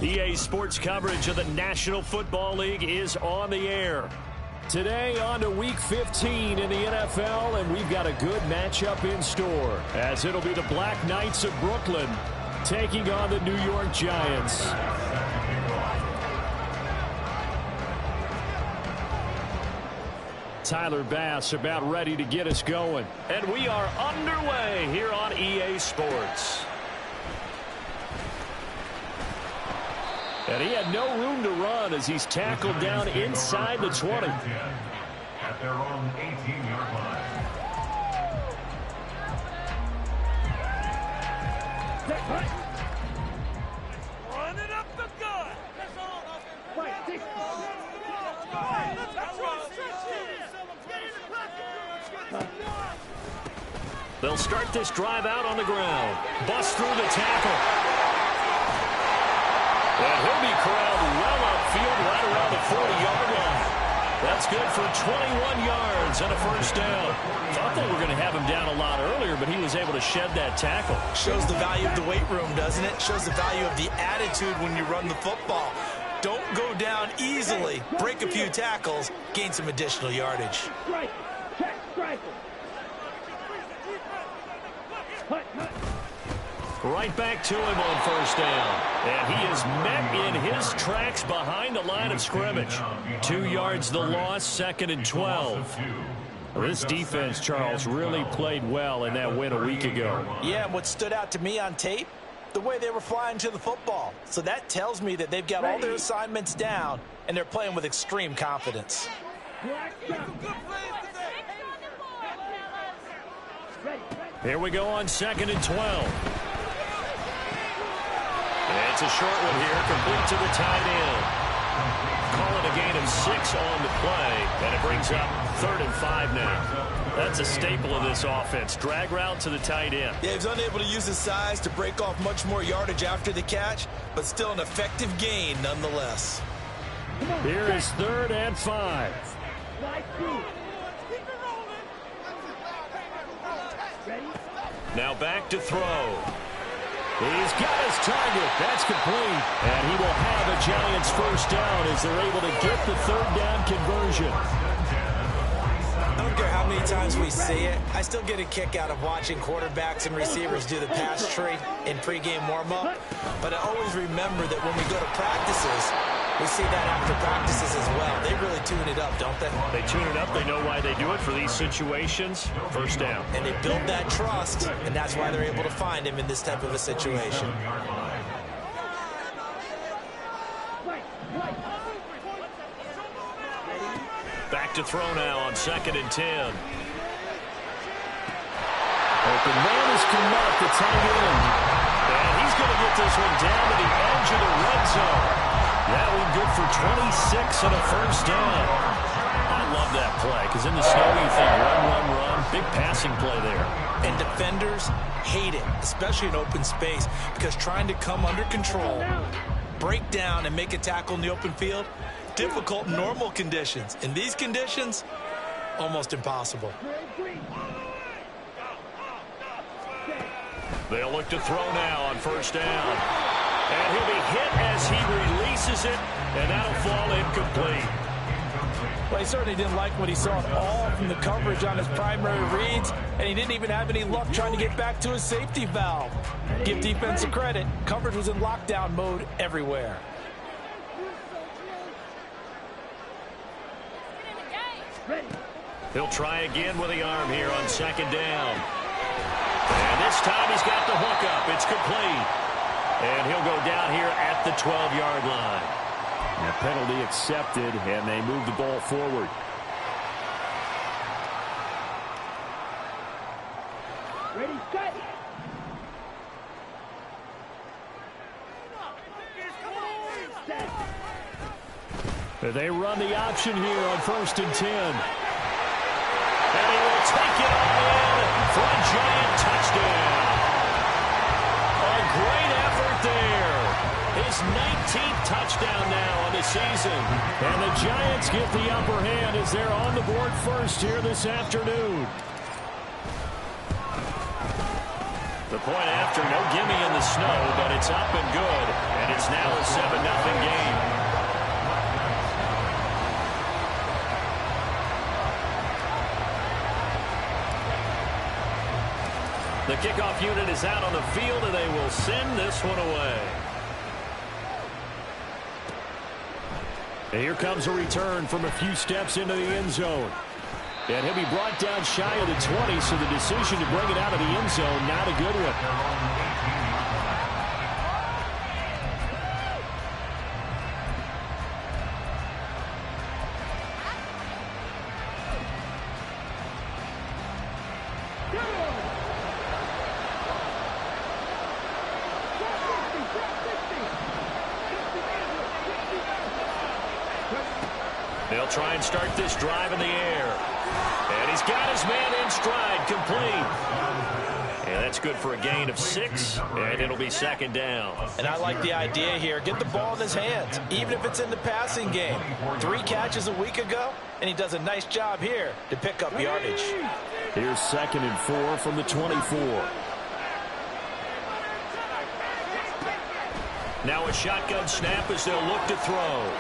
EA Sports coverage of the National Football League is on the air. Today on to Week 15 in the NFL, and we've got a good matchup in store, as it'll be the Black Knights of Brooklyn taking on the New York Giants. Tyler Bass about ready to get us going. And we are underway here on EA Sports. And he had no room to run as he's tackled down inside the 20. At their own 18-yard line. Run it up the gut. They'll start this drive out on the ground. Bust through the tackle. And he'll be corralled well upfield right around the 40-yard line. That's good for 21 yards and a first down. Thought they were going to have him down a lot earlier, but he was able to shed that tackle. Shows the value of the weight room, doesn't it? Shows the value of the attitude when you run the football. Don't go down easily. Break a few tackles. Gain some additional yardage. Right back to him on first down. And he is met in his tracks behind the line of scrimmage. 2 yards the loss, 2nd and 12. This defense, Charles, really played well in that win a week ago. Yeah, what stood out to me on tape, the way they were flying to the football. So that tells me that they've got all their assignments down, and they're playing with extreme confidence. Here we go on 2nd and 12. And it's a short one here, complete to the tight end. Call it a gain of 6 on the play, and it brings up 3rd and 5 now. That's a staple of this offense. Drag route to the tight end. Yeah, he's unable to use his size to break off much more yardage after the catch, but still an effective gain nonetheless. Here is 3rd and 5. Now back to throw. He's got his target. That's complete. And he will have a Giants first down as they're able to get the 3rd down conversion. I don't care how many times we see it. I still get a kick out of watching quarterbacks and receivers do the pass tree in pregame warm-up. But I always remember that when we go to practices, we see that after practices as well. They really tune it up, don't they? They tune it up. They know why they do it for these situations. First down. And they build that trust, and that's why they're able to find him in this type of a situation. Back to throw now on 2nd and 10. Open man has come up the tight end. And he's going to get this one down to the edge of the red zone. That one good for 26 and a first down. I love that play because in the snow you think run, run, run. Big passing play there. And defenders hate it, especially in open space, because trying to come under control, break down, and make a tackle in the open field, difficult in normal conditions. In these conditions, almost impossible. They'll look to throw now on first down. And he'll be hit as he releases it, and that'll fall incomplete. Well, he certainly didn't like what he saw at all from the coverage on his primary reads, and he didn't even have any luck trying to get back to his safety valve. Give defense a credit. Coverage was in lockdown mode everywhere. He'll try again with the arm here on 2nd down. And this time he's got the hook up. It's complete. And he'll go down here at the 12-yard line. And a penalty accepted, and they move the ball forward. Ready, set. They run the option here on 1st and 10. And he will take it all in for a Giant touchdown. A great effort there. His 19th touchdown now on the season. And the Giants get the upper hand as they're on the board first here this afternoon. The point after, no gimme in the snow, but it's up and good. And it's now a 7-0 game. The kickoff unit is out on the field, and they will send this one away. And here comes a return from a few steps into the end zone. And he'll be brought down shy of the 20, so the decision to bring it out of the end zone, not a good one. They'll try and start this drive in the air. And he's got his man in stride, complete. And that's good for a gain of 6, and it'll be 2nd down. And I like the idea here. Get the ball in his hands, even if it's in the passing game. 3 catches a week ago, and he does a nice job here to pick up yardage. Here's 2nd and 4 from the 24. Now a shotgun snap as they'll look to throw.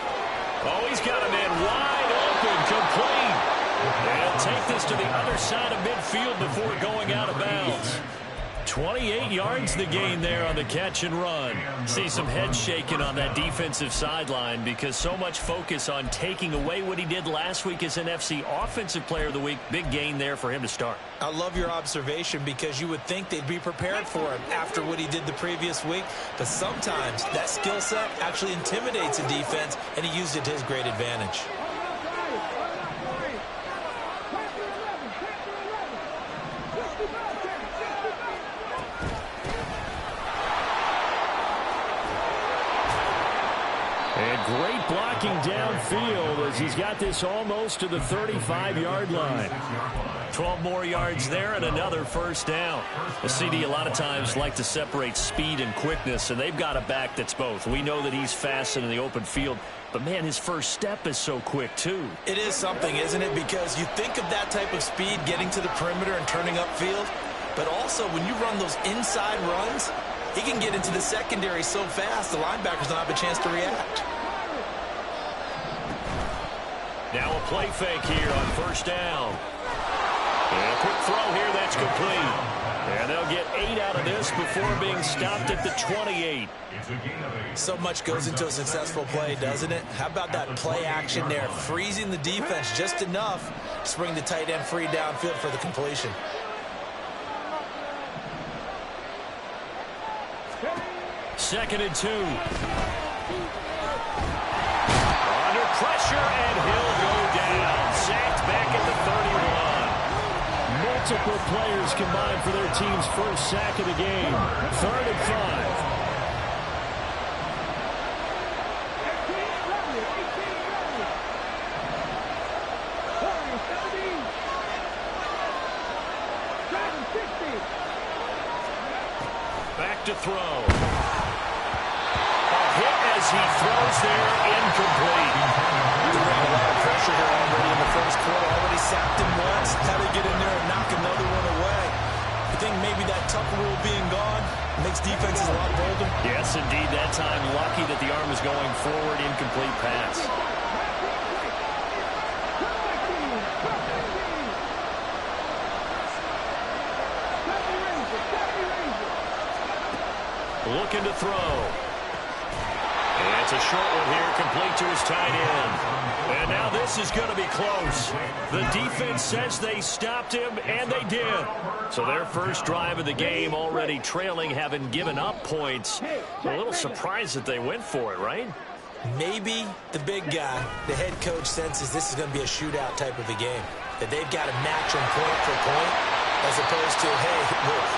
Oh, he's got a man wide open, complete. And he'll take this to the other side of midfield before going out of bounds. 28 yards the gain there on the catch and run. See some head shaking on that defensive sideline because so much focus on taking away what he did last week as NFC Offensive Player of the Week. Big gain there for him to start. I love your observation because you would think they'd be prepared for him after what he did the previous week. But sometimes that skill set actually intimidates a defense, and he used it to his great advantage. And great blocking downfield as he's got this almost to the 35-yard line. 12 more yards there and another 1st down. The CD a lot of times like to separate speed and quickness, and they've got a back that's both. We know that he's fast in the open field, but, man, his first step is so quick, too. It is something, isn't it? Because you think of that type of speed getting to the perimeter and turning upfield, but also when you run those inside runs, he can get into the secondary so fast, the linebackers don't have a chance to react. Now a play fake here on 1st down. And a quick throw here, that's complete. And they'll get 8 out of this before being stopped at the 28. So much goes into a successful play, doesn't it? How about that play action there, freezing the defense just enough to bring the tight end free downfield for the completion. Second and 2. Under pressure, and he'll go down. Sacked back at the 31. Multiple players combined for their team's first sack of the game. 3rd and 5. Back to throw. A hit as he throws there, incomplete. They ran a lot of pressure here already in the first quarter. Already sacked him once. How to get in there and knock another one away. I think maybe that tough rule being gone makes defenses a lot bolder. Yes, indeed. That time, lucky that the arm was going forward. Incomplete pass. Looking to throw. And it's a short one here, complete to his tight end. And now this is going to be close. The defense says they stopped him, and they did. So their first drive of the game already trailing, having given up points. A little surprised that they went for it, right? Maybe the big guy, the head coach, senses this is going to be a shootout type of a game. That they've got to match him point for point, as opposed to, hey,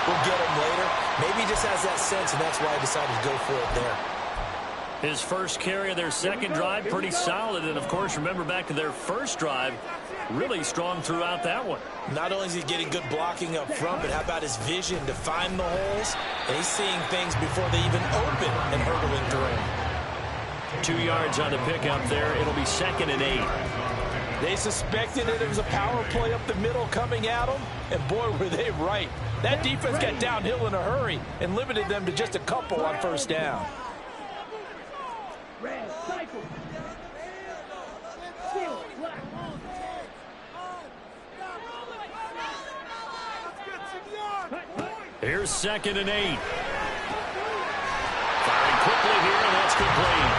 we'll get him later. Maybe he just has that sense, and that's why he decided to go for it there. His first carry of their second drive, pretty solid. And, of course, remember back to their first drive, really strong throughout that one. Not only is he getting good blocking up front, but how about his vision to find the holes? And he's seeing things before they even open and hurdling through. 2 yards on the pickup there. It'll be 2nd and 8. They suspected that it was a power play up the middle coming at them, and boy, were they right. That defense got downhill in a hurry and limited them to just a couple on 1st down. tackle. Steal, block. Here's 2nd and 8. Firing quickly here, and that's complete.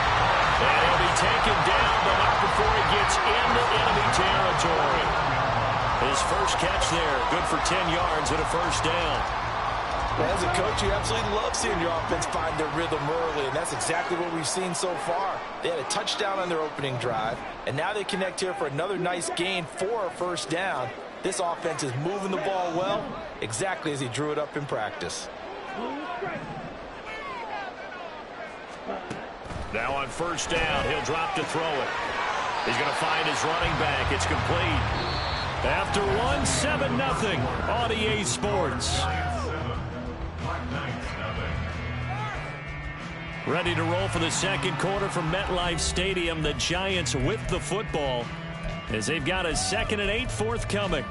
And he'll be taken down, but not before he gets into enemy territory. His first catch there, good for 10 yards and a first down. Well, as a coach, you absolutely love seeing your offense find their rhythm early, and that's exactly what we've seen so far. They had a touchdown on their opening drive, and now they connect here for another nice gain for a first down. This offense is moving the ball well, exactly as he drew it up in practice. Now on first down, he'll drop to throw it. He's going to find his running back. It's complete. After one, 7-0 on EA Sports. Ready to roll for the second quarter from MetLife Stadium. The Giants with the football as they've got a 2nd and 8 forthcoming.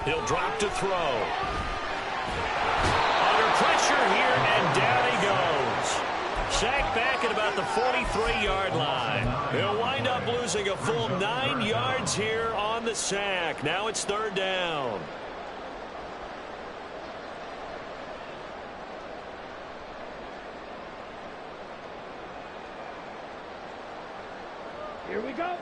He'll drop to throw. Under pressure here, and down he goes. Sacked back at about the 43-yard line. He'll wind up losing a full 9 yards here on the sack. Now it's 3rd down. Here we go.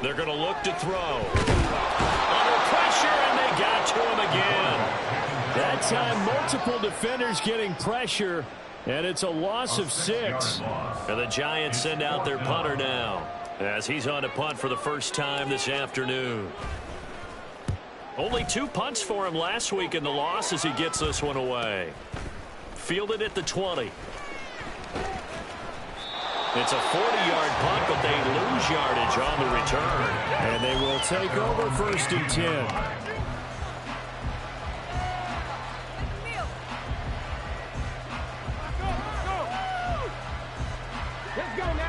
They're going to look to throw. Under pressure, and they got to him again. That time, multiple defenders getting pressure, and it's a loss of 6. And the Giants send out their punter now, as he's on to punt for the first time this afternoon. Only 2 punts for him last week in the loss as he gets this one away. Fielded at the 20. It's a 40-yard punt, but they lose yardage on the return. And they will take over 1st and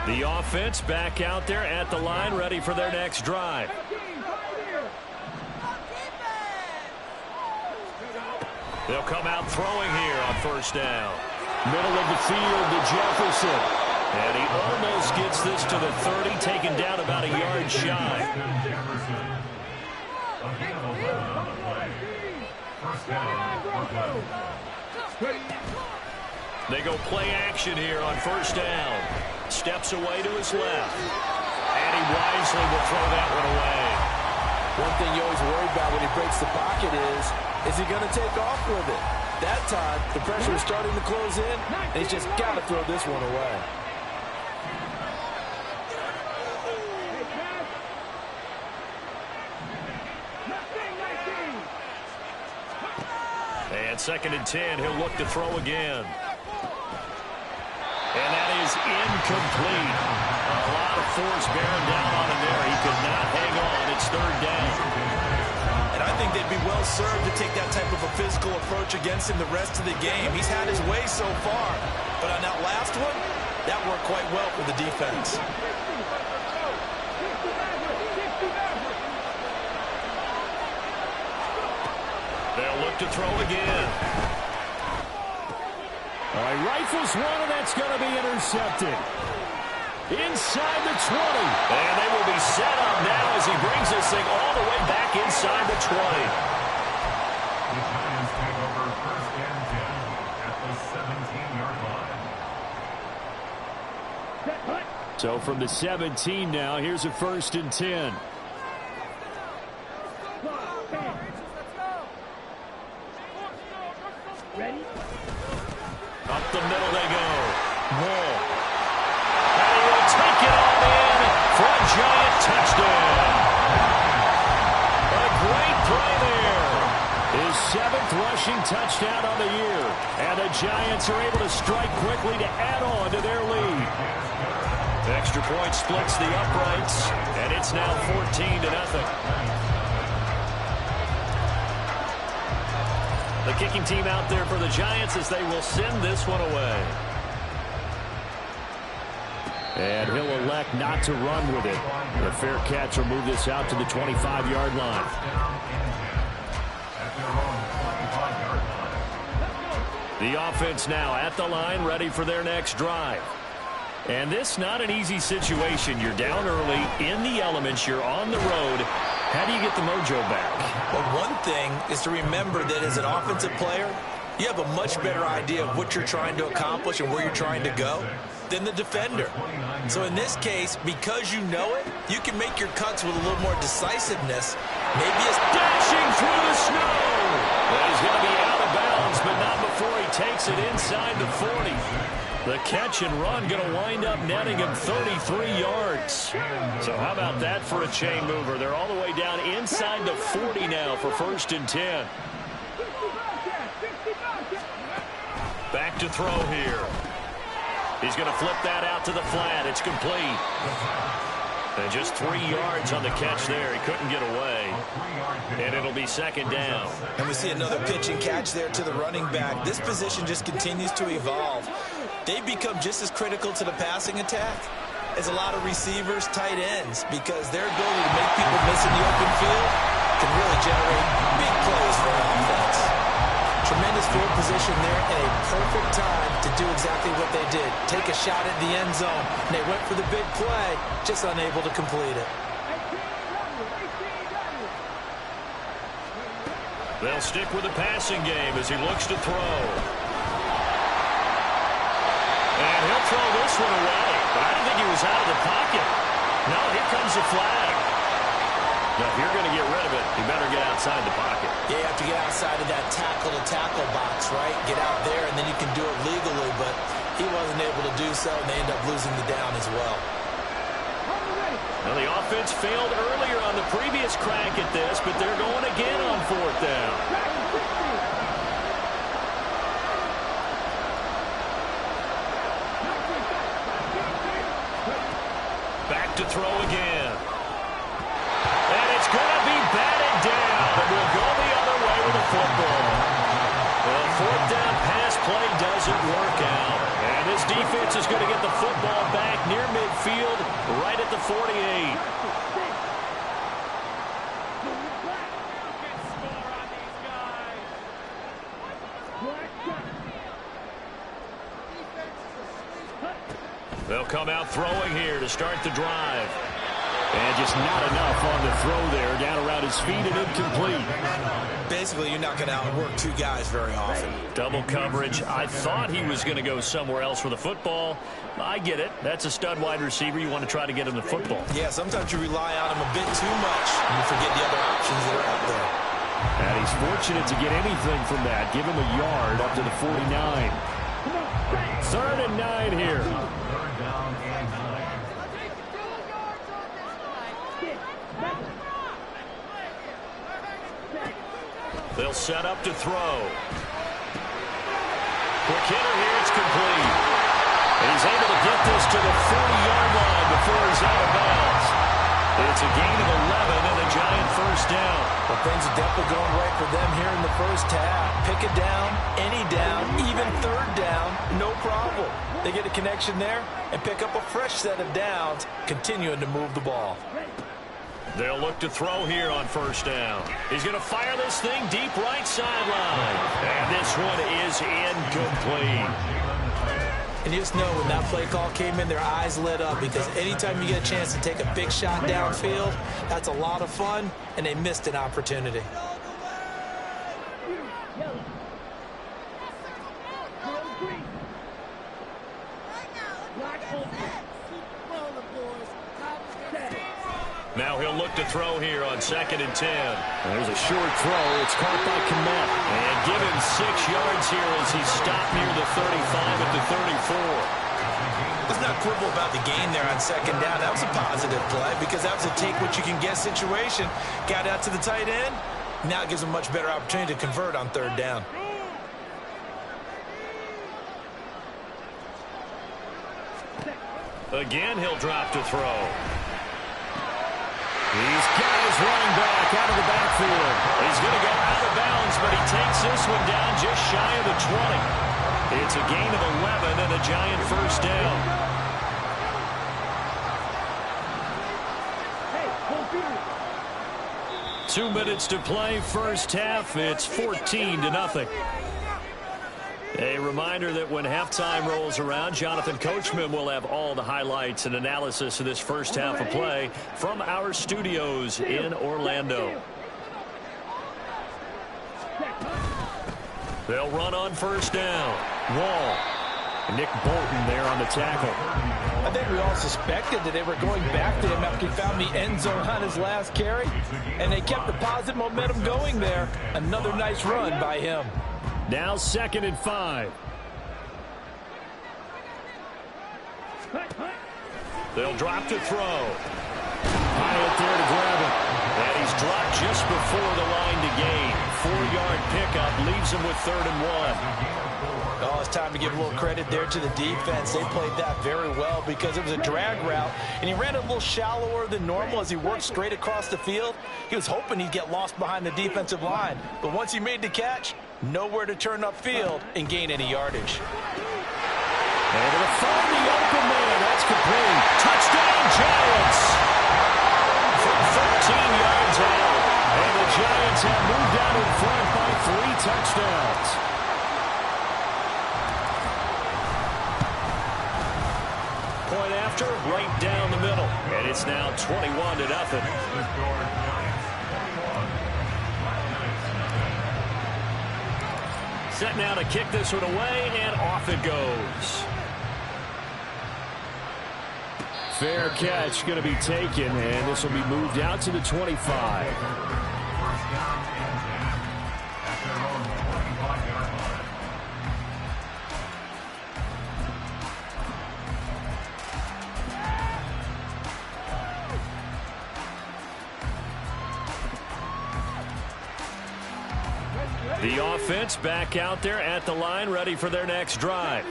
10. The offense back out there at the line, ready for their next drive. They'll come out throwing here on first down. Middle of the field to Jefferson. And he almost gets this to the 30, taken down about a yard shy. They go play action here on first down. Steps away to his left. And he wisely will throw that one away. One thing you always worry about when he breaks the pocket is he going to take off with it? That time, the pressure is starting to close in, and he's just got to throw this one away. And 2nd and 10, he'll look to throw again. And that is incomplete. A lot of force bearing down on him there. He could not hang on. It's 3rd down. And I think they'd be well served to take that type of a physical approach against him the rest of the game. He's had his way so far, but on that last one, that worked quite well for the defense. They'll look to throw again. All right, rifles one, and that's going to be intercepted. Inside the 20. And they will be set up now as he brings this thing all the way back inside the 20. The Giants take over 1st and 10 at the 17-yard line. So from the 17 now, here's a 1st and 10. Ready? Up the middle they go. Ball. And he will take it all in for a Giant touchdown. A great play there. His 7th 8th rushing touchdown on the year. And the Giants are able to strike quickly to add on to their lead. The extra point splits the uprights, and it's now 14-0. The kicking team out there for the Giants as they will send this one away. And he'll elect not to run with it. The fair catch will move this out to the 25-yard line. The offense now at the line, ready for their next drive. And this not an easy situation. You're down early, in the elements, you're on the road. How do you get the mojo back? Well, one thing is to remember that as an offensive player, you have a much better idea of what you're trying to accomplish and where you're trying to go than the defender. So in this case, because you know it, you can make your cuts with a little more decisiveness. Maybe it's dashing through the snow. Well, he's going to be out of bounds, but not before he takes it inside the 40. The catch and run going to wind up netting him 33 yards. So how about that for a chain mover? They're all the way down inside the 40 now for 1st and 10. Back to throw here. He's going to flip that out to the flat. It's complete. And just 3 yards on the catch there. He couldn't get away. And it'll be 2nd down. And we see another pitch and catch there to the running back. This position just continues to evolve. They've become just as critical to the passing attack as a lot of receivers, tight ends, because their ability to make people miss in the open field can really generate big plays for an offense. Tremendous field position there and a perfect time to do exactly what they did. Take a shot at the end zone. And they went for the big play, just unable to complete it. They'll stick with the passing game as he looks to throw. And he'll throw this one away. But I didn't think he was out of the pocket. No, here comes the flag. Now, if you're going to get rid of it, you better get outside the pocket. Yeah, you have to get outside of that tackle-to-tackle box, right? Get out there, and then you can do it legally. But he wasn't able to do so, and they end up losing the down as well. Well, the offense failed earlier on the previous crack at this, but they're going again on 4th down. Back to throw again. And it's going to be batted down, but we'll go the other way with the football. Well, 4th down pass play doesn't work out. And this defense is going to get the football back near midfield, right at the 48. They'll come out throwing here to start the drive. And just not enough on the throw there. Down around his feet and incomplete. Basically, you're not going to outwork 2 guys very often. Double coverage. I thought he was going to go somewhere else for the football. I get it. That's a stud wide receiver. You want to try to get him the football. Yeah, sometimes you rely on him a bit too much, and you forget the other options that are out there. And he's fortunate to get anything from that. Give him a yard up to the 49. 3rd and 9 here. They'll set up to throw. Quick hitter here, it's complete. And he's able to get this to the 40-yard line before he's out of bounds. It's a gain of 11 and a Giant 1st down. Well, things are definitely going right for them here in the first half. Pick a down, any down, even 3rd down, no problem. They get a connection there and pick up a fresh set of downs, continuing to move the ball. They'll look to throw here on 1st down. He's going to fire this thing deep right sideline. And this one is incomplete. And you just know when that play call came in, their eyes lit up, because anytime you get a chance to take a big shot downfield, that's a lot of fun, and they missed an opportunity. Now he'll look to throw here on 2nd and 10. There's a short throw. It's caught by Kmet. And give him 6 yards here as he stopped near the 35 at the 34. Let's not quibble about the gain there on 2nd down. That was a positive play because that was a take-what-you-can-get situation. Got out to the tight end, Now it gives them a much better opportunity to convert on third down. Again, he'll drop to throw. He's got his running back out of the backfield. He's going to go out of bounds, but he takes this one down just shy of the 20. It's a gain of 11 and a Giant first down. 2 minutes to play, first half. It's 14-0. A reminder that when halftime rolls around, Jonathan Coachman will have all the highlights and analysis of this first half of play from our studios in Orlando. They'll run on first down. Wall. Nick Bolton there on the tackle. I think we all suspected that they were going back to him after he found the end zone on his last carry, and they kept the positive momentum going there. Another nice run by him. Now 2nd and 5. They'll drop to throw. Hyatt there to grab it. And he's dropped just before the line to gain. 4-yard pickup leaves him with 3rd and 1. Oh, it's time to give a little credit there to the defense. They played that very well because it was a drag route, and he ran a little shallower than normal as he worked straight across the field. He was hoping he'd get lost behind the defensive line, but once he made the catch, nowhere to turn upfield and gain any yardage. Able to find the open man. That's complete. Touchdown, Giants! From 13 yards out, and the Giants have moved out in front by 3 touchdowns. Point after, right down the middle. And it's now 21-0. Set now to kick this one away, and off it goes. Fair catch going to be taken, and this will be moved out to the 25. The offense back out there at the line, ready for their next drive.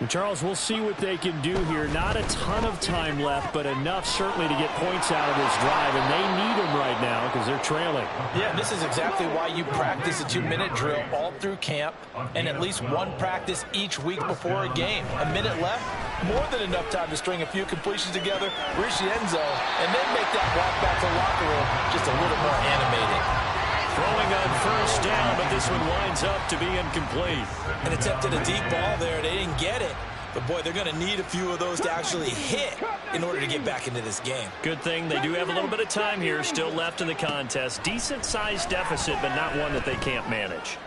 And Charles, we'll see what they can do here. Not a ton of time left, but enough certainly to get points out of this drive, and they need them right now because they're trailing. Yeah, this is exactly why you practice a 2-minute drill all through camp and at least one practice each week before a game. A minute left, more than enough time to string a few completions together, reach the end zone, and then make that walk back to the locker room just a little more animated. Throwing on first down, but this one winds up to be incomplete. And attempted a deep ball there. They didn't get it. But, boy, they're going to need a few of those to actually hit in order to get back into this game. Good thing they do have a little bit of time here still left in the contest. Decent-sized deficit, but not one that they can't manage.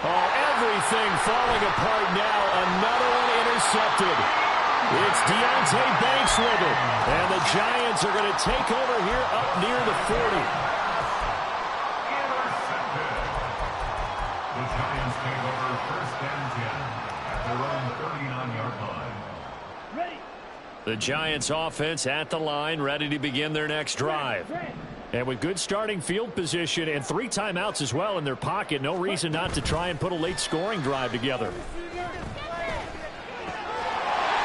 Oh, everything falling apart now. Another one intercepted. It's Deontay Banks with it. And the Giants are going to take over here up near the 40. The Giants take over 1st and 10 at their own 39-yard line. The Giants offense at the line, ready to begin their next drive. And with good starting field position and 3 timeouts as well in their pocket, no reason not to try and put a late scoring drive together.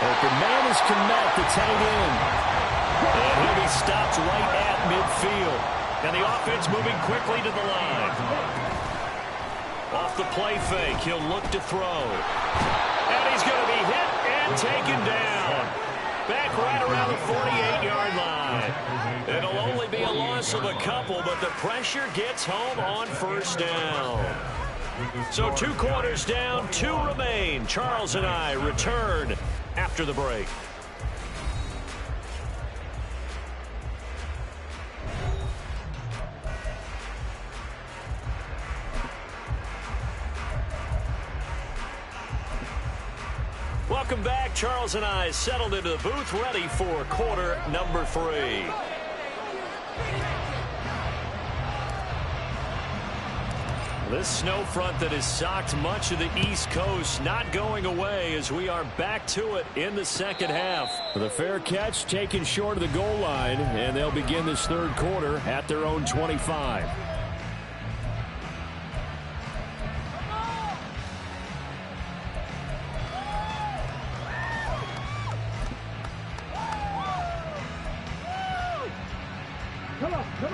Open man is Kmet, the tight end. And he'll be stopped right at midfield. And the offense moving quickly to the line. Off the play fake, he'll look to throw. And he's going to be hit and taken down. Back right around the 48-yard line. It'll only be a loss of a couple, but the pressure gets home on first down. So 2 quarters down, 2 remain. Charles and I return after the break. Welcome back. Charles and I settled into the booth, ready for quarter number 3. This snow front that has socked much of the East Coast not going away as we are back to it in the second half. The fair catch taken short of the goal line, and they'll begin this third quarter at their own 25.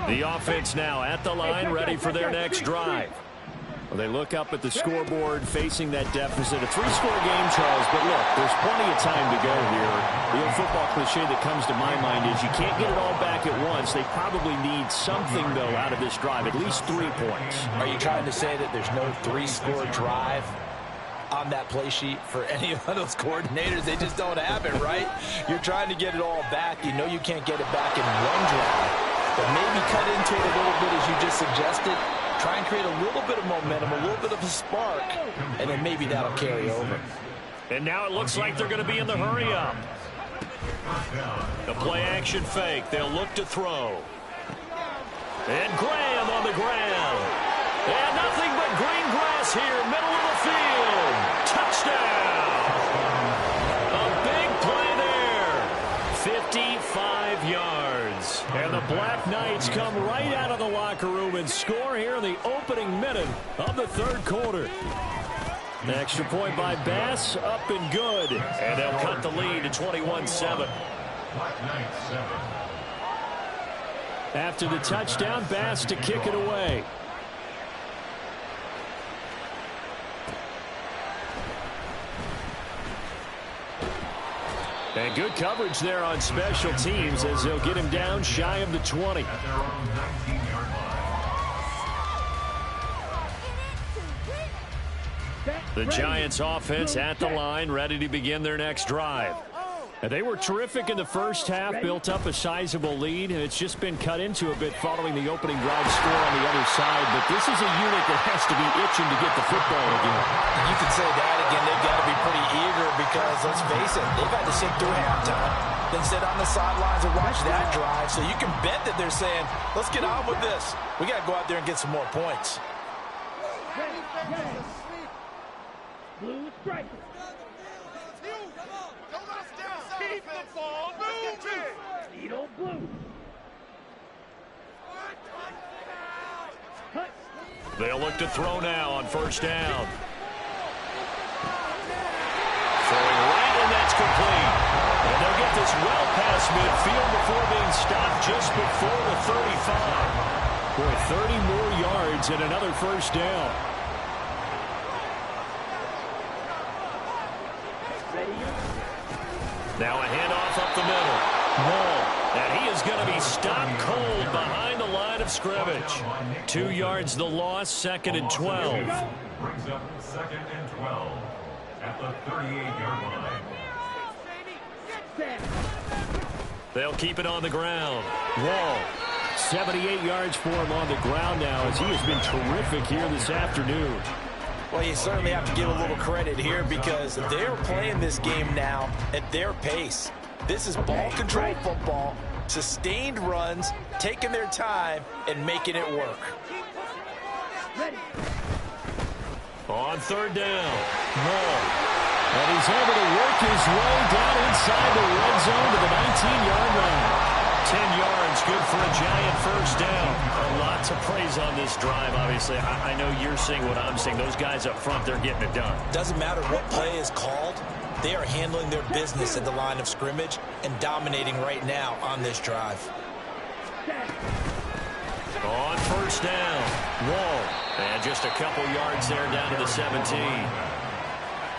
The offense now at the line, ready for their next drive. Well, they look up at the scoreboard, facing that deficit. A 3-score game, Charles, but look, there's plenty of time to go here. The old football cliche that comes to my mind is you can't get it all back at once. They probably need something, though, out of this drive, at least 3 points. Are you trying to say that there's no 3-score drive on that play sheet for any of those coordinators? They just don't have it, right? You're trying to get it all back. You know you can't get it back in one drive, but maybe cut into it a little bit, as you just suggested. Try and create a little bit of momentum, a little bit of a spark, and then maybe that'll carry over. And now it looks like they're going to be in the hurry-up. The play-action fake. They'll look to throw. And Graham on the ground. And nothing but green grass here, middle of the field. Touchdown! A big play there. 55 yards. And the Black Knights come right out of the locker room and score here in the opening minute of the third quarter. An extra point by Bass, up and good. And they'll cut the lead to 21-7. After the touchdown, Bass to kick it away. And good coverage there on special teams as they'll get him down shy of the 20. The Giants offense at the line, ready to begin their next drive. And they were terrific in the first half, built up a sizable lead, and it's just been cut into a bit following the opening drive score on the other side. But this is a unit that has to be itching to get the football again. You can say that again. They've got to be pretty eager because, let's face it, they've had to sit through halftime, then sit on the sidelines and watch that drive. So you can bet that they're saying, let's get on with this. We got to go out there and get some more points. Blue strike. Keep the ball moving. Needle blue. They'll look to throw now on first down. Throwing right, and that's complete. And they'll get this well past midfield before being stopped just before the 35. Boy, 30 more yards and another first down. Now a handoff up the middle. Wall. And he is going to be stopped cold behind the line of scrimmage. 2 yards the loss, 2nd and 12. Brings up 2nd and 12 at the 38-yard line. They'll keep it on the ground. Wall. 78 yards for him on the ground now as he has been terrific here this afternoon. Well, you certainly have to give a little credit here because they're playing this game now at their pace. This is ball control football, sustained runs, taking their time, and making it work. On third down, Wall. And he's able to work his way down inside the red zone to the 19-yard line. 10 yards, good for a Giant first down. A lot to praise on this drive, obviously. I know you're seeing what I'm seeing. Those guys up front, they're getting it done. Doesn't matter what play is called. They are handling their business at the line of scrimmage and dominating right now on this drive. On first down, Wall. And just a couple yards there down to the 17.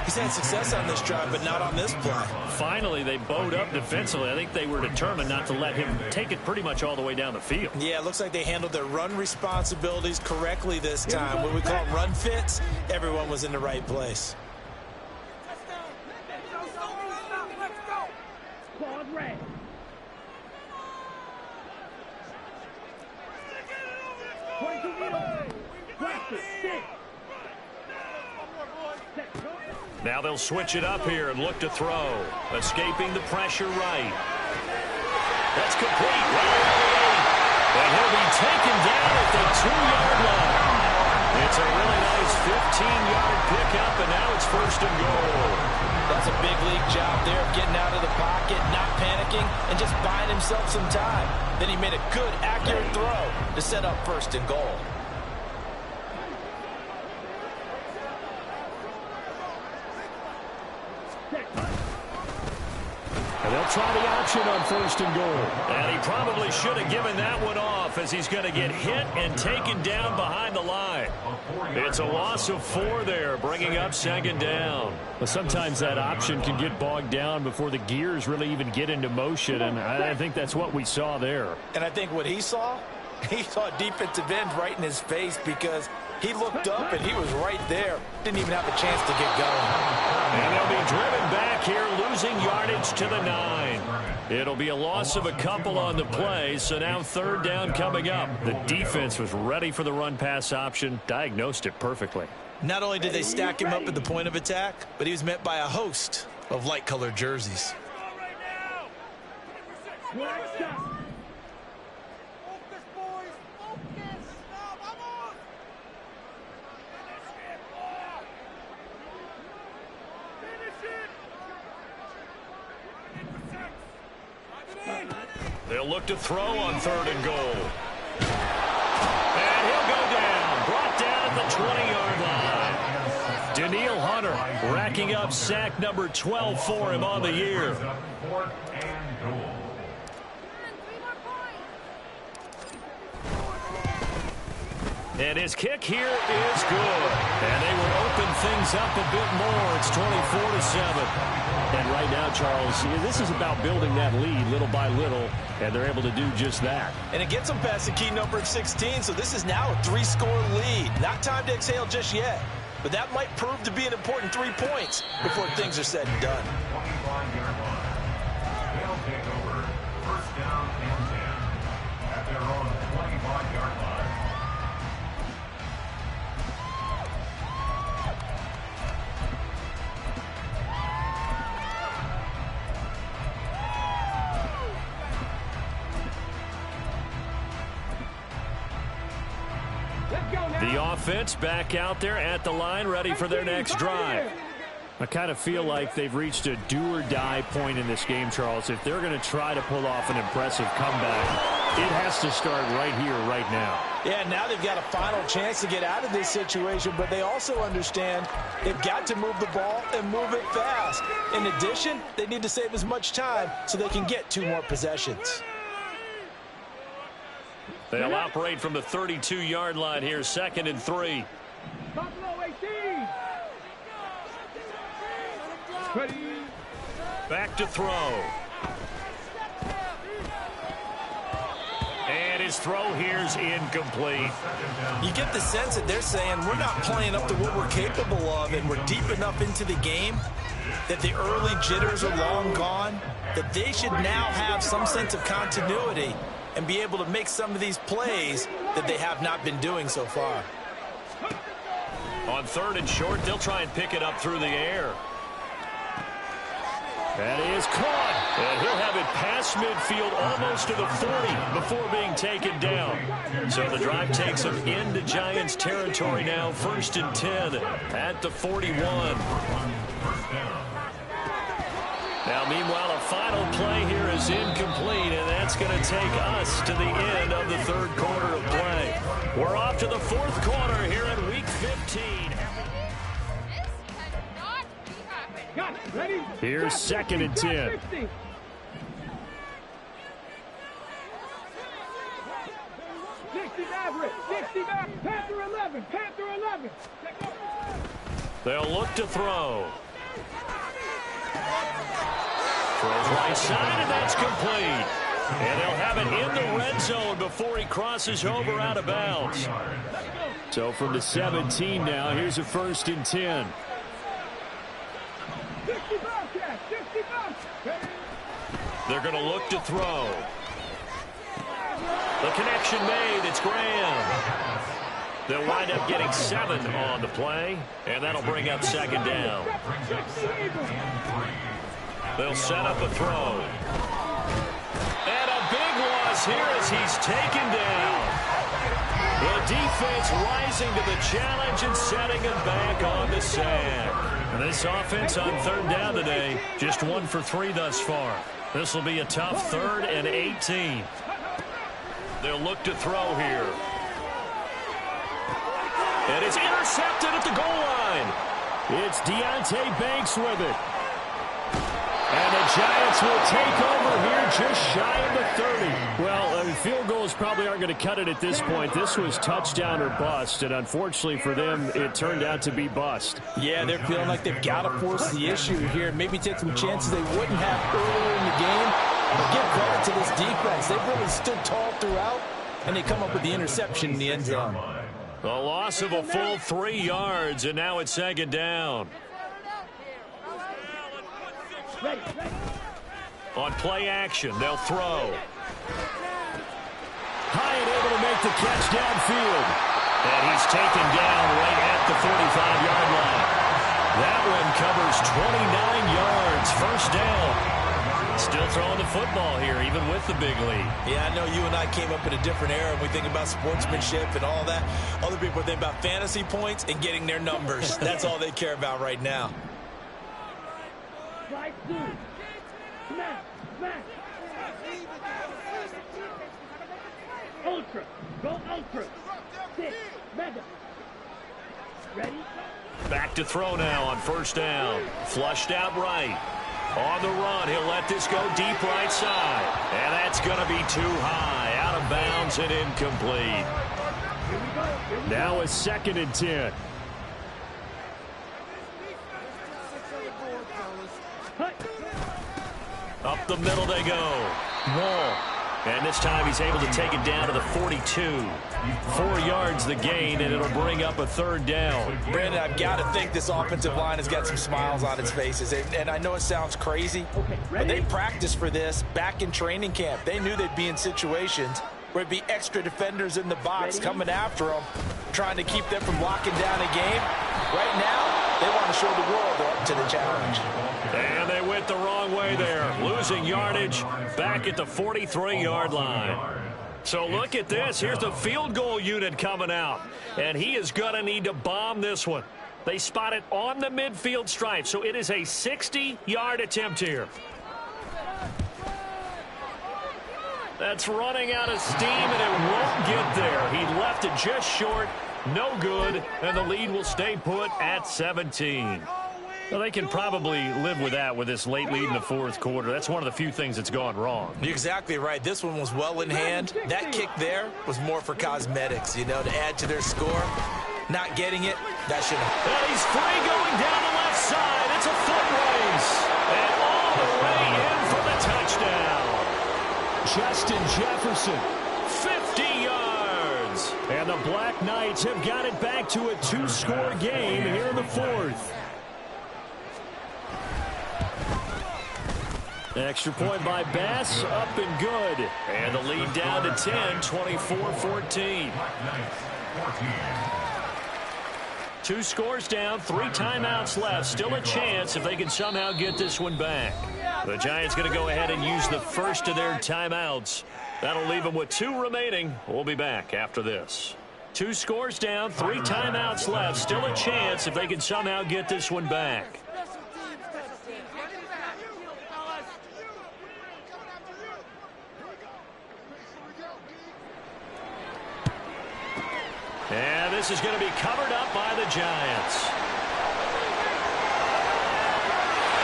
He's had success on this drive, but not on this play. Finally, they bowed up defensively. I think they were determined not to let him take it pretty much all the way down the field. Yeah, it looks like they handled their run responsibilities correctly this time. When we call them run fits, everyone was in the right place. Now they'll switch it up here and look to throw. Escaping the pressure right. That's complete. And he'll be taken down at the 2-yard line. It's a really nice 15-yard pickup, and now it's first and goal. That's a big league job there of getting out of the pocket, not panicking, and just buying himself some time. Then he made a good, accurate throw to set up first and goal. And they'll try the option on 1st and goal. And he probably should have given that one off, as he's going to get hit and taken down behind the line. It's a loss of 4 there, bringing up 2nd down. Well, sometimes that option can get bogged down before the gears really even get into motion, and I think that's what we saw there. And I think what he saw a defensive end right in his face, because he looked up and he was right there. Didn't even have a chance to get going. And they'll be driven back here, losing yardage to the 9. It'll be a loss of a couple on the play, so now 3rd down coming up. The defense was ready for the run-pass option, diagnosed it perfectly. Not only did they stack him up at the point of attack, but he was met by a host of light-colored jerseys. They'll look to throw on 3rd and goal. And he'll go down, brought down at the 20-yard line. Daniil Hunter racking up sack number 12 for him on the year. 4th and goal. And his kick here is good. And they will open things up a bit more. It's 24-7. And right now, Charles, this is about building that lead little by little, and they're able to do just that. And it gets them past the key number of 16, so this is now a 3-score lead. Not time to exhale just yet, but that might prove to be an important 3 points before things are said and done. 25-yard line. They'll take over 1st down and 10 at their own 25-yard line. The offense back out there at the line, ready for their next drive. I kind of feel like they've reached a do-or-die point in this game, Charles. If they're going to try to pull off an impressive comeback, it has to start right here, right now. Yeah, now they've got a final chance to get out of this situation, but they also understand they've got to move the ball and move it fast. In addition, they need to save as much time so they can get 2 more possessions. They'll operate from the 32-yard line here, 2nd and 3. Back to throw. And his throw here's incomplete. You get the sense that they're saying we're not playing up to what we're capable of, and we're deep enough into the game that the early jitters are long gone, that they should now have some sense of continuity and be able to make some of these plays that they have not been doing so far. On 3rd and short, they'll try and pick it up through the air. That is caught. And he'll have it past midfield almost to the 40 before being taken down. So the drive takes him into Giants territory now. 1st and 10 at the 41. Now, meanwhile, a final play here is incomplete, and that's going to take us to the end of the 3rd quarter of play. We're off to the 4th quarter here in Week 15. Here's 2nd and 10. They'll look to throw. Throws right side, and that's complete. And they'll have it in the red zone before he crosses over out of bounds. So from the 17 now, here's a 1st and 10. They're going to look to throw. The connection made. It's Graham. They'll wind up getting 7 on the play, and that'll bring up 2nd down. They'll set up a throw. And a big loss here as he's taken down. The defense rising to the challenge and setting him back on the sack. And this offense on 3rd down today, just 1 for 3 thus far. This will be a tough 3rd and 18. They'll look to throw here. And it's intercepted at the goal line. It's Deonte Banks with it. And the Giants will take over here just shy of the 30. Well, field goals probably aren't going to cut it at this point. This was touchdown or bust, and unfortunately for them, it turned out to be bust. Yeah, they're feeling like they've got to force the issue here and maybe take some chances they wouldn't have earlier in the game. But give credit to this defense. They've really stood tall throughout, and they come up with the interception in the end zone. A loss of a full 3 yards, and now it's second down. On play action, they'll throw. Hyatt able to make the catch downfield. And he's taken down right at the 45-yard line. That one covers 29 yards. First down. Still throwing the football here, even with the big lead. Yeah, I know you and I came up in a different era. We think about sportsmanship and all that. Other people think about fantasy points and getting their numbers. That's all they care about right now. Ultra. Go ultra. Six. Mega. Ready? Back to throw now on first down. Flushed out right. On the run, he'll let this go deep right side. And that's going to be too high. Out of bounds and incomplete. Now it's 2nd and 10. Up the middle they go. Wall. And this time he's able to take it down to the 42. 4 yards the gain, and it'll bring up a 3rd down. Brandon, I've got to think this offensive line has got some smiles on its faces. And I know it sounds crazy, but they practiced for this back in training camp. They knew they'd be in situations where it'd be extra defenders in the box coming after them, trying to keep them from locking down a game. Right now, they want to show the world they're up to the challenge. And they went the wrong way there. Losing yardage back at the 43-yard line. So look at this. Here's the field goal unit coming out. And he is going to need to bomb this one. They spot it on the midfield stripe. So it is a 60-yard attempt here. That's running out of steam, and it won't get there. He left it just short. No good. And the lead will stay put at 17. Well, they can probably live with that with this late lead in the 4th quarter. That's one of the few things that's gone wrong. You're exactly right. This one was well in hand. That kick there was more for cosmetics, you know, to add to their score. Not getting it, that should have. And he's free going down the left side. It's a foot race. And all the way in for the touchdown. Justin Jefferson, 50 yards. And the Black Knights have got it back to a 2-score game here in the 4th. Extra point by Bass, up and good. And the lead down to 10, 24-14. 2 scores down, 3 timeouts left. Still a chance if they can somehow get this one back. The Giants going to go ahead and use the first of their timeouts. That'll leave them with 2 remaining. We'll be back after this. 2 scores down, 3 timeouts left. Still a chance if they can somehow get this one back. And this is going to be covered up by the Giants.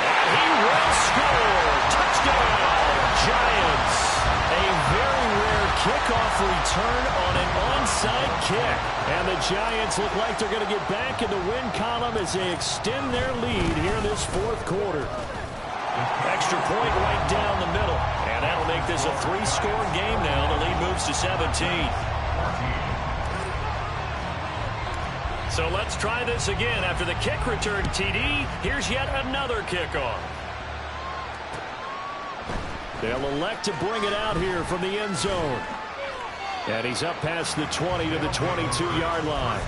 And he will score. Touchdown, Giants. A very rare kickoff return on an onside kick. And the Giants look like they're going to get back in the win column as they extend their lead here in this 4th quarter. Extra point right down the middle. And that'll make this a 3-score game now. The lead moves to 17. So let's try this again. After the kick return TD, here's yet another kickoff. They'll elect to bring it out here from the end zone. And he's up past the 20 to the 22-yard line.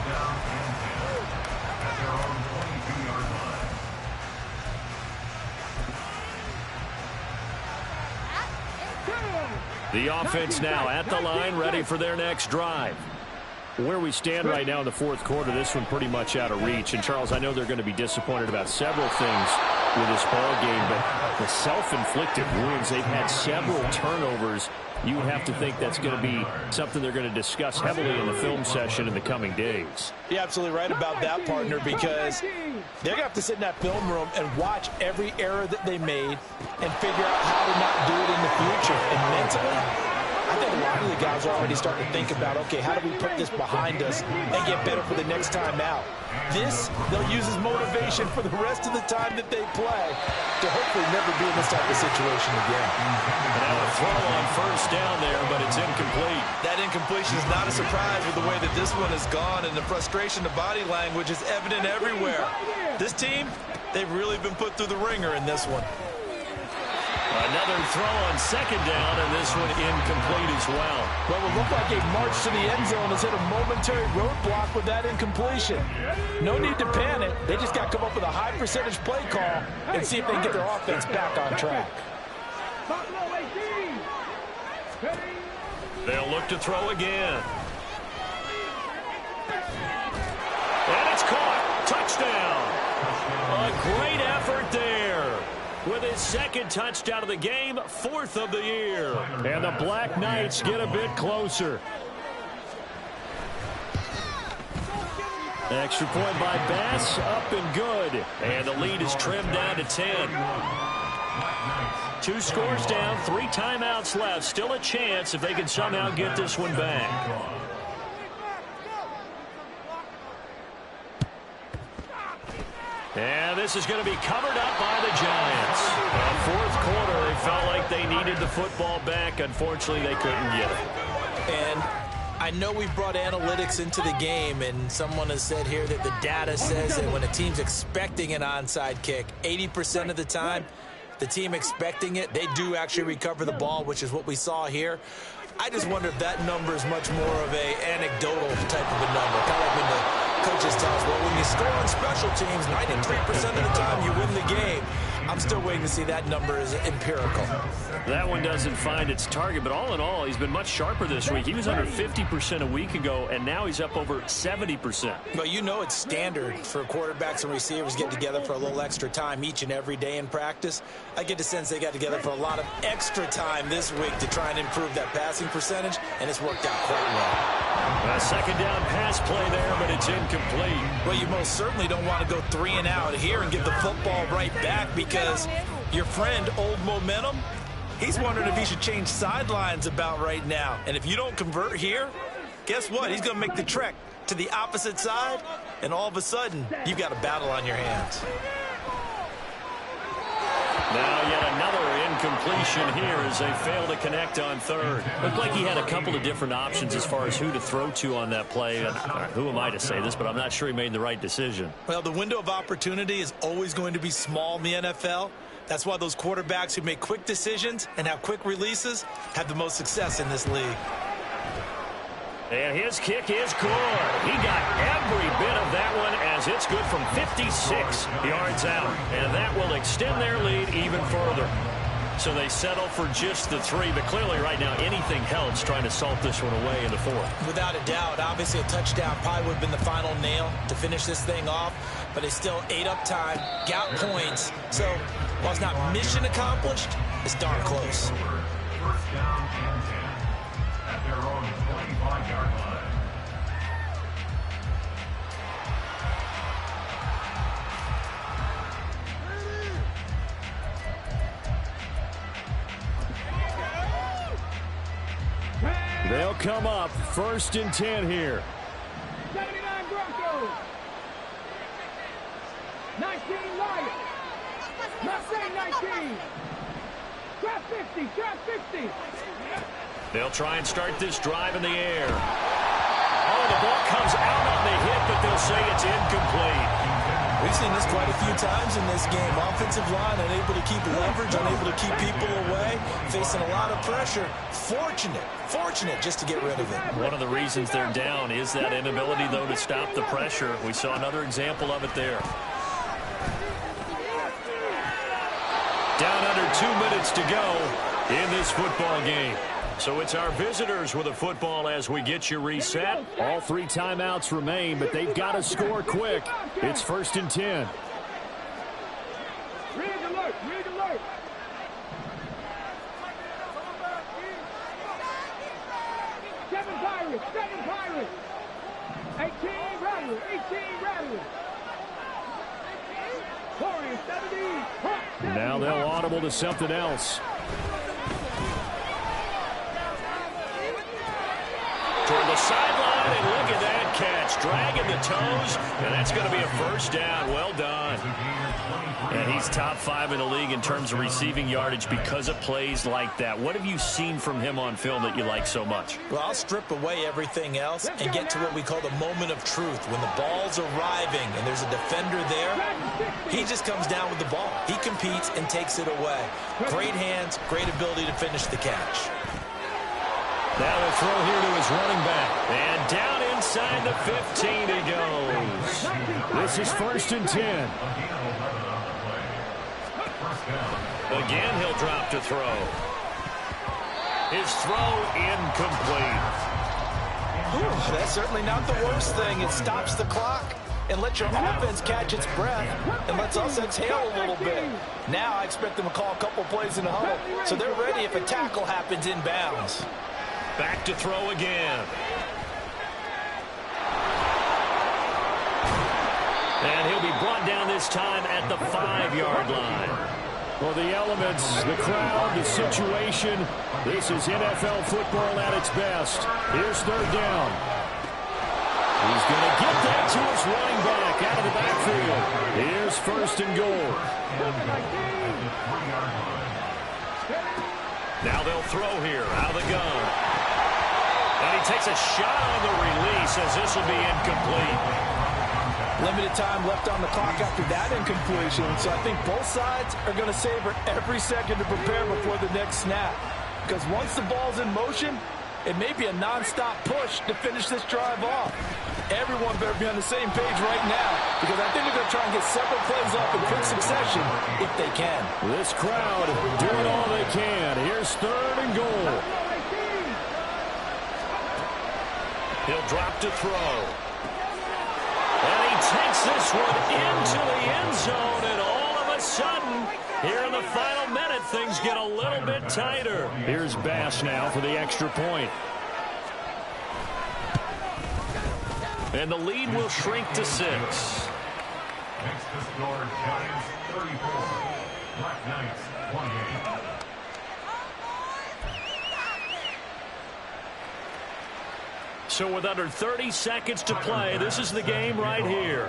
The offense now at the line, ready for their next drive. Where we stand right now in the 4th quarter, this one pretty much out of reach. And, Charles, I know they're going to be disappointed about several things. with this ball game, but the self-inflicted wounds, they've had several turnovers. You would have to think that's going to be something they're going to discuss heavily in the film session in the coming days. You're absolutely right about that, partner, because they're going to have to sit in that film room and watch every error that they made and figure out how to not do it in the future. And mentally, I think a lot of the guys are already starting to think about, okay, how do we put this behind us and get better for the next time out? This, they'll use as motivation for the rest of the time that they play to hopefully never be in this type of situation again. Now a throw on first down there, but it's incomplete. That incompletion is not a surprise with the way that this one has gone, and the frustration, the body language is evident everywhere. This team, they've really been put through the ringer in this one. Another throw on second down, and this one incomplete as well. Well, it would look like a march to the end zone has hit a momentary roadblock with that incompletion. No need to panic. They just got to come up with a high percentage play call and see if they can get their offense back on track. They'll look to throw again. And it's caught. Touchdown. A great effort there. With his second touchdown of the game, 4th of the year. And the Black Knights get a bit closer. Extra point by Bass, up and good. And the lead is trimmed down to 10. 2 scores down, 3 timeouts left. Still a chance if they can somehow get this one back. And this is going to be covered up by the Giants. Fourth quarter, they felt like they needed the football back. Unfortunately, they couldn't get it. And I know we brought analytics into the game, and someone has said here that the data says that when a team's expecting an onside kick, 80% of the time, the team expecting it, they do actually recover the ball, which is what we saw here. I just wonder if that number is much more of a anecdotal type of a number. Kind of like when the coaches tell us, well, when you score on special teams, 93% of the time you win the game. I'm still waiting to see that number is empirical. That one doesn't find its target, but all in all, he's been much sharper this week. He was under 50% a week ago, and now he's up over 70%. Well, you know it's standard for quarterbacks and receivers get together for a little extra time each and every day in practice. I get the sense they got together for a lot of extra time this week to try and improve that passing percentage, and it's worked out quite well. A second down pass play there, but it's incomplete. Well, you most certainly don't want to go 3 and out here and give the football right back, because your friend, Old Momentum, he's wondering if he should change sidelines about right now. And if you don't convert here, guess what? He's going to make the trek to the opposite side, and all of a sudden, you've got a battle on your hands. Now yet another incompletion here as they fail to connect on third. Looked like he had a couple of different options as far as who to throw to on that play. And who am I to say this, but I'm not sure he made the right decision. Well, the window of opportunity is always going to be small in the NFL. That's why those quarterbacks who make quick decisions and have quick releases have the most success in this league. And his kick is good. He got every bit of that one as it's good from 56 yards out. And that will extend their lead even further. So they settle for just the 3, but clearly right now anything helps trying to salt this one away in the 4th. Without a doubt, obviously a touchdown probably would have been the final nail to finish this thing off, but they still ate up time, got points. So while it's not mission accomplished, it's darn close. First down and 10 at their own 25-yard line. They'll come up 1st and 10 here. 79 Broncos. 19 Lions. Not say 19. Trap 50. Trap 50. They'll try and start this drive in the air. Oh, the ball comes out on the hit, but they'll say it's incomplete. We've seen this quite a few times in this game. Offensive line unable to keep leverage, unable to keep people away, facing a lot of pressure. Fortunate just to get rid of it. One of the reasons they're down is that inability, though, to stop the pressure. We saw another example of it there. Down under 2 minutes to go in this football game. So it's our visitors with a football as we get you reset. All 3 timeouts remain, but they've got to score quick. It's 1st and 10. Now they'll audible to something else. Toward the sideline, and look at that catch. Dragging the toes, and that's going to be a first down. Well done. And he's top 5 in the league in terms of receiving yardage because of plays like that. What have you seen from him on film that you like so much? Well, I'll strip away everything else and get to what we call the moment of truth. When the ball's arriving and there's a defender there, he just comes down with the ball. He competes and takes it away. Great hands, great ability to finish the catch. Now a throw here to his running back. And down inside the 15 he goes. This is 1st and 10. Again, he'll drop to throw. His throw incomplete. Ooh, that's certainly not the worst thing. It stops the clock and lets your offense catch its breath and lets us exhale a little bit. Now I expect them to call a couple plays in the huddle, so they're ready if a tackle happens inbounds. Back to throw again. And he'll be brought down this time at the 5-yard line. Well, the elements, the crowd, the situation, this is NFL football at its best. Here's 3rd down. He's going to get that to his running back out of the backfield. Here's 1st and goal. Now they'll throw here out of the gun. And he takes a shot on the release as this will be incomplete. Limited time left on the clock after that incompletion, so I think both sides are going to savor every second to prepare before the next snap. Because once the ball's in motion, it may be a non-stop push to finish this drive off. Everyone better be on the same page right now, because I think they're going to try and get several plays off in quick succession if they can. This crowd doing all they can. Here's 3rd and goal. He'll drop to throw. And he takes this one into the end zone, and all of a sudden, here in the final minute, things get a little bit tighter. Here's Bass now for the extra point. And the lead will shrink to 6. Next to score, Giants 34, Black Knights 28. So with under 30 seconds to play, this is the game right here.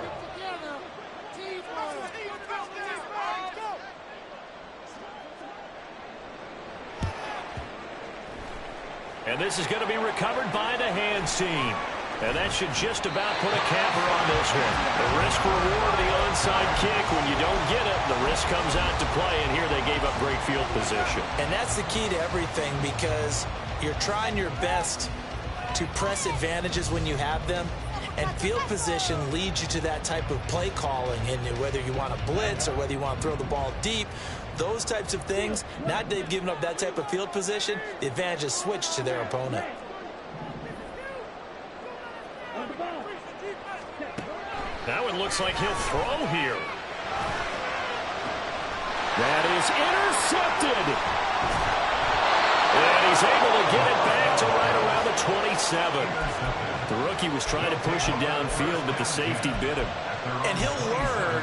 And this is going to be recovered by the hands team. And that should just about put a capper on this one. The risk reward of the onside kick. When you don't get it, the risk comes out to play. And here they gave up great field position. And that's the key to everything, because you're trying your best to press advantages when you have them, and field position leads you to that type of play calling. And whether you want to blitz or whether you want to throw the ball deep, those types of things, now that they've given up that type of field position, the advantage is switched to their opponent. Now it looks like he'll throw here. That is intercepted. And he's able to get it back to right around the 27. The rookie was trying to push it downfield, but the safety bit him. And he'll learn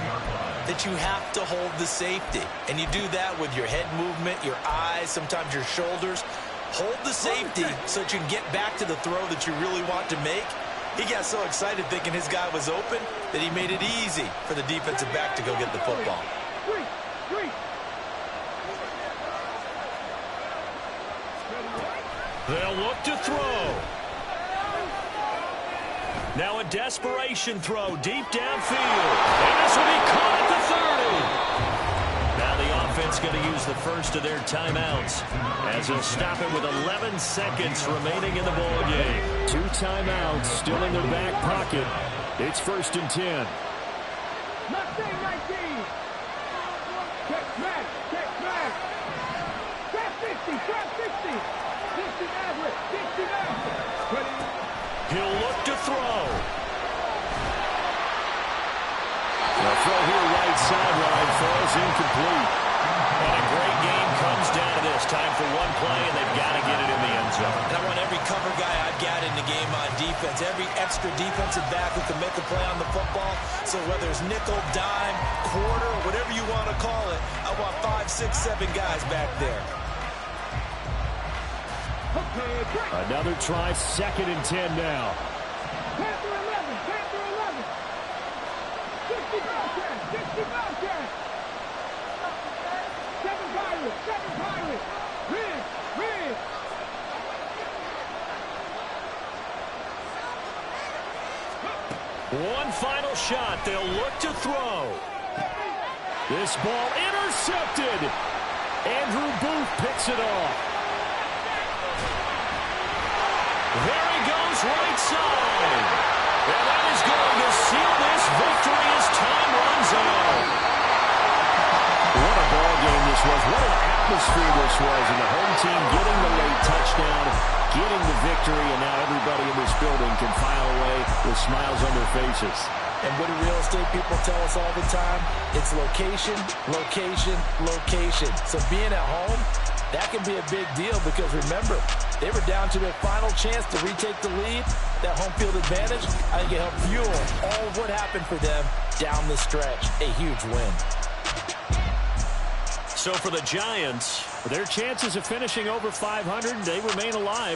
that you have to hold the safety. And you do that with your head movement, your eyes, sometimes your shoulders. Hold the safety so that you can get back to the throw that you really want to make. He got so excited thinking his guy was open that he made it easy for the defensive back to go get the football. They'll look to throw. Now a desperation throw deep downfield. And this will be caught at the 30. Now the offense going to use the first of their timeouts as they'll stop it with 11 seconds remaining in the ball game. 2 timeouts still in their back pocket. It's 1st and 10. He'll look to throw. The throw here right sideline falls incomplete. And a great game comes down to this. It's time for one play, and they've got to get it in the end zone. And I want every cover guy I've got in the game on defense, every extra defensive back who can make a play on the football. So whether it's nickel, dime, quarter, whatever you want to call it, I want 5, 6, 7 guys back there. Another try, 2nd and 10 now. Panther 11, Panther 11. 60 Bobcats, 60 Bobcats. 7 Pirates, 7 Pirates. Red, red. One final shot. They'll look to throw. This ball intercepted. Andrew Booth picks it off. There he goes, right side. And that is going to seal this victory as time runs out. What a ball game this was. What an atmosphere this was. And the home team getting the late touchdown, getting the victory, and now everybody in this building can file away with smiles on their faces. And what do real estate people tell us all the time? It's location, location, location. So being at home, that can be a big deal because remember, they were down to their final chance to retake the lead. That home field advantage, I think it helped fuel all of what happened for them down the stretch. A huge win. So for the Giants, their chances of finishing over 500, they remain alive.